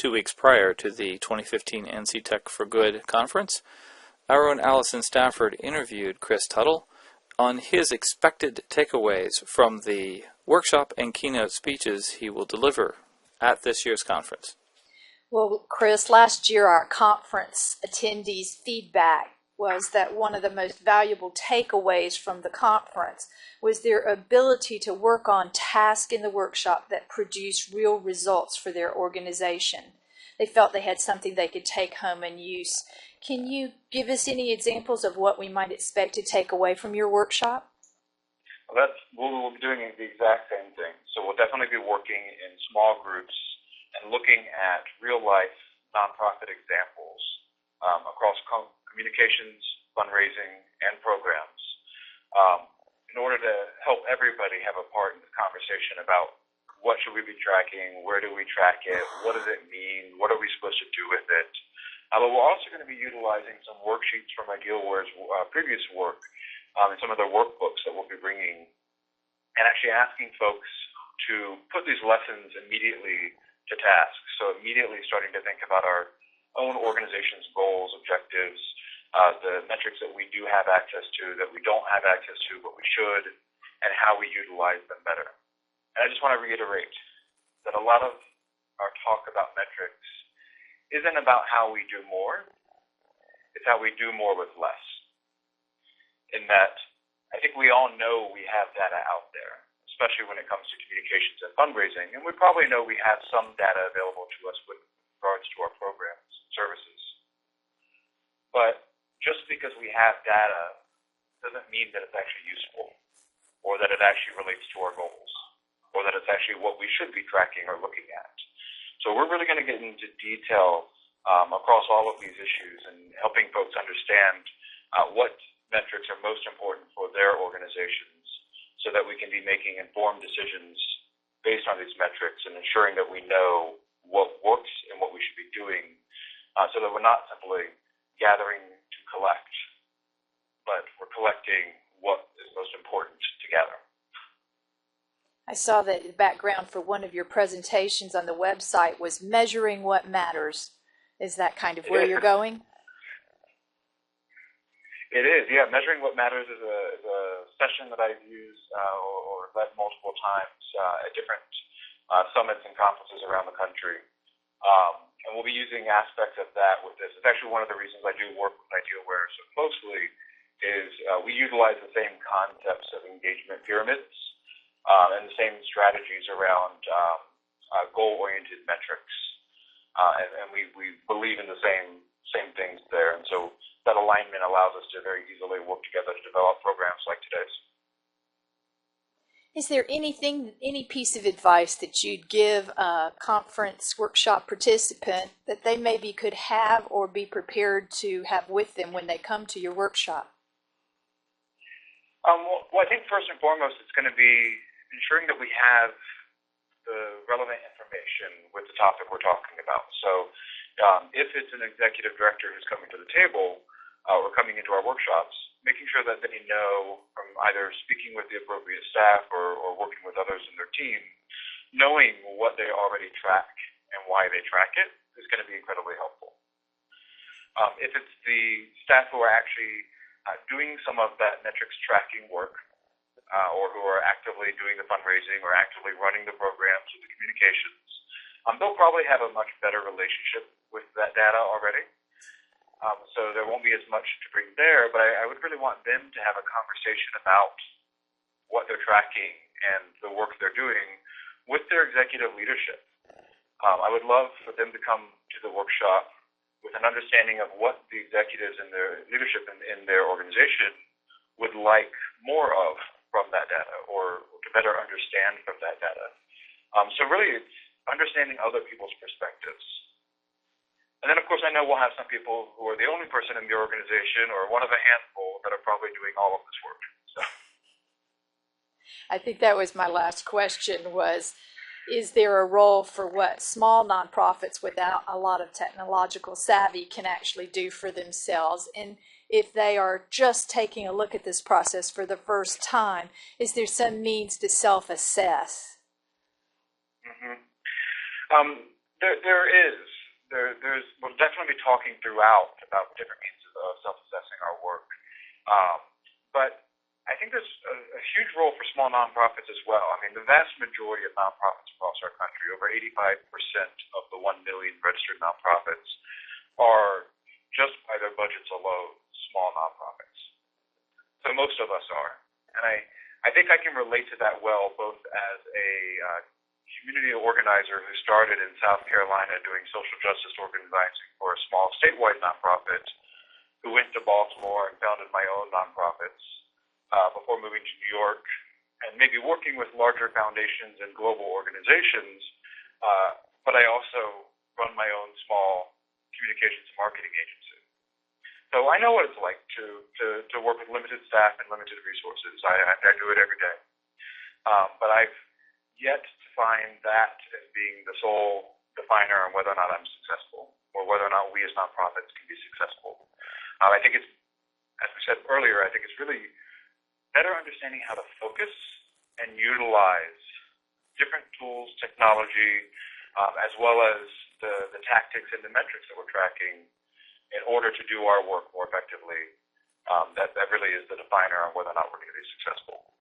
2 weeks prior to the 2015 NCTech4Good conference, our own Allison Stafford interviewed Chris Tuttle on his expected takeaways from the workshop and keynote speeches he will deliver at this year's conference. Well, Chris, last year our conference attendees' feedback was that one of the most valuable takeaways from the conference was their ability to work on tasks in the workshop that produced real results for their organization. They felt they had something they could take home and use. Can you give us any examples of what we might expect to take away from your workshop? Well, we'll be doing the exact same thing. So we'll definitely be working in small groups and looking at real-life nonprofit examples across communications, fundraising, and programs in order to help everybody have a part in the conversation about what should we be tracking, where do we track it, what does it mean, what are we supposed to do with it. But we're also going to be utilizing some worksheets from IdealWare's previous work and some of their workbooks that we'll be bringing and actually asking folks to put these lessons immediately to task. So immediately starting to think about our own organization's goals, objectives, the metrics that we do have access to, that we don't have access to, but we should, and how we utilize them better. And I just want to reiterate that a lot of our talk about metrics isn't about how we do more, it's how we do more with less. In that, I think we all know we have data out there, especially when it comes to communications and fundraising, and we probably know we have some data available to us with regards to our programs and services. But just because we have data doesn't mean that it's actually useful, or that it actually relates to our goals, or that it's actually what we should be tracking or looking at. So we're really going to get into detail across all of these issues and helping folks understand what metrics are most important for their organizations so that we can be making informed decisions based on these metrics and ensuring that we know what works and what we should be doing so that we're not simply gathering to collect, but we're collecting what is most important to gather. I saw that the background for one of your presentations on the website was measuring what matters. Is that kind of where you're going? It is, yeah. Measuring what matters is a session that I've used or led multiple times at different summits and conferences around the country. And we'll be using aspects of that with this. It's actually one of the reasons I do work with IdealWare so closely is we utilize the same concepts of engagement pyramids and the same strategies around goal-oriented metrics. And we believe in the same things there. And so that alignment allows us to very easily work together to develop programs like today's. Is there any piece of advice that you'd give a conference workshop participant that they maybe could have or be prepared to have with them when they come to your workshop? Well, I think first and foremost, it's going to be ensuring that we have the relevant information with the topic we're talking about. So if it's an executive director who's coming to the table or coming into our workshops, making sure that they know from either speaking with the appropriate staff or working with others in their team, knowing what they already track and why they track it is going to be incredibly helpful. If it's the staff who are actually doing some of that metrics tracking work or who are actively doing the fundraising or actively running the programs or the communications, they'll probably have a much better relationship with that data already. So there won't be as much to bring there, but I would really want them to have a conversation about what they're tracking and the work they're doing with their executive leadership. I would love for them to come to the workshop with an understanding of what the executives and their leadership in their organization would like more of from that data or to better understand from that data. So really it's understanding other people's perspectives. And then, of course, I know we'll have some people who are the only person in the organization or one of a handful that are probably doing all of this work. So. I think that was my last question was, is there a role for what small nonprofits without a lot of technological savvy can actually do for themselves? And if they are just taking a look at this process for the first time, is there some means to self-assess? Mm-hmm. There is. we'll definitely be talking throughout about different means of self-assessing our work. But I think there's a huge role for small nonprofits as well. I mean, the vast majority of nonprofits across our country, over 85% of the 1 million registered nonprofits, are, just by their budgets alone, small nonprofits. So most of us are. And I think I can relate to that well, both as a community organizer who started in South Carolina doing social justice organizing for a small statewide nonprofit, who went to Baltimore and founded my own nonprofits before moving to New York, and maybe working with larger foundations and global organizations, but I also run my own small communications and marketing agency. So I know what it's like to work with limited staff and limited resources. I do it every day. But I've yet to find that as being the sole definer on whether or not I'm successful, or whether or not we as nonprofits can be successful. I think it's, as we said earlier, I think it's really better understanding how to focus and utilize different tools, technology, as well as the tactics and the metrics that we're tracking in order to do our work more effectively. That really is the definer on whether or not we're going to be successful.